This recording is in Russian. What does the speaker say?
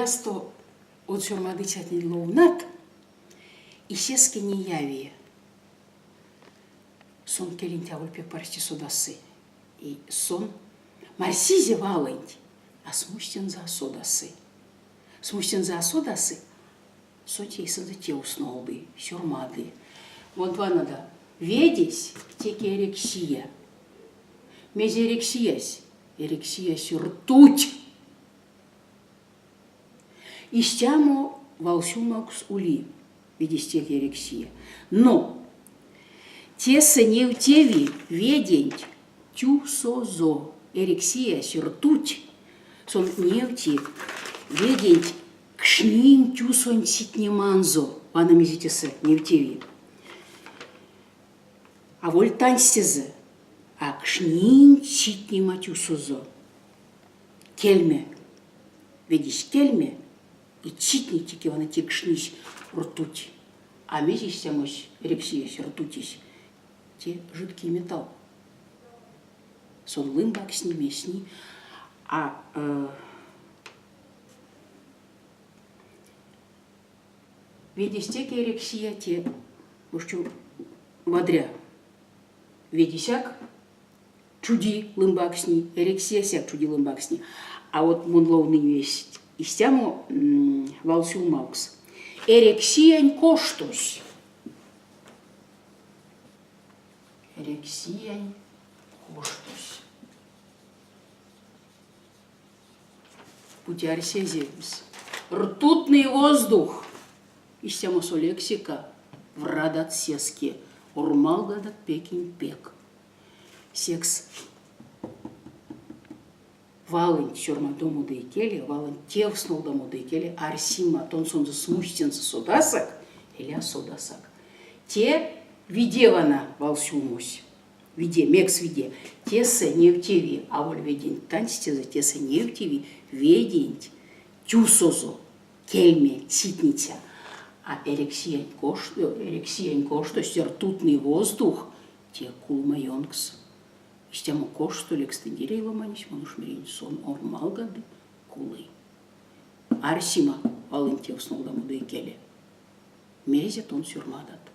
сто от сюрмадычать не ловнат, и сески не яви. Сон келинтя ульпек парсти судасы. И сон марсизе валынть, а смустен за содасы. Смустен за содасы, сотей сады те уснул бы, сюрмады. Вот два надо. Ведись, теки эрексия. Мезе эрексиясь, эрексиясь ртуть. Истяму волсюмакс ули, видись теки эрексия. Но теса не в теви ведень тю созо, эрексиясь ртуть, сон не в те ведень кшнин тю сон ситнеманзо, вана мизитеса не в теви. А воль танстезе, а кшнин ситнема тю созо. Кельме, видишь, кельме, и читнитики вана те кшнись ртуть. А мизись самось эрексиясь ртутись, те жидкий металл. Сон лымбак с ними, с ней. А видись теки эрексия, те, может, водря. Ведисяк чуди лымбак с ней, эрексия сяк чуди лымбак с ней. А вот мунловный есть. Истяму валсюл маукс. Эрексиян коштусь. Эрексиян коштусь. Путярь сеземс. Ртутный воздух. Истяму солексика в радат сеске. Урмалгадат пекин пек. Секс. Валын сюрма дому да икели, валын тев снул дому да икели, арсима тон сонза смустенца содасак, или асодасак. Те видевана валсюмусь, виде, мекс виде, теса не в теви, а воль ведень танстеза, теса не в теви, ведень тюсозо, кельме, ситница. А эрексиян кошто, ртутный воздух, те кулмайонкс. Истяму кошто лекстендирей ломанись, манушмерин сон ормалгады кулы. Арсима валынтев снул даму да икеле. Мезе тон сюрмадат.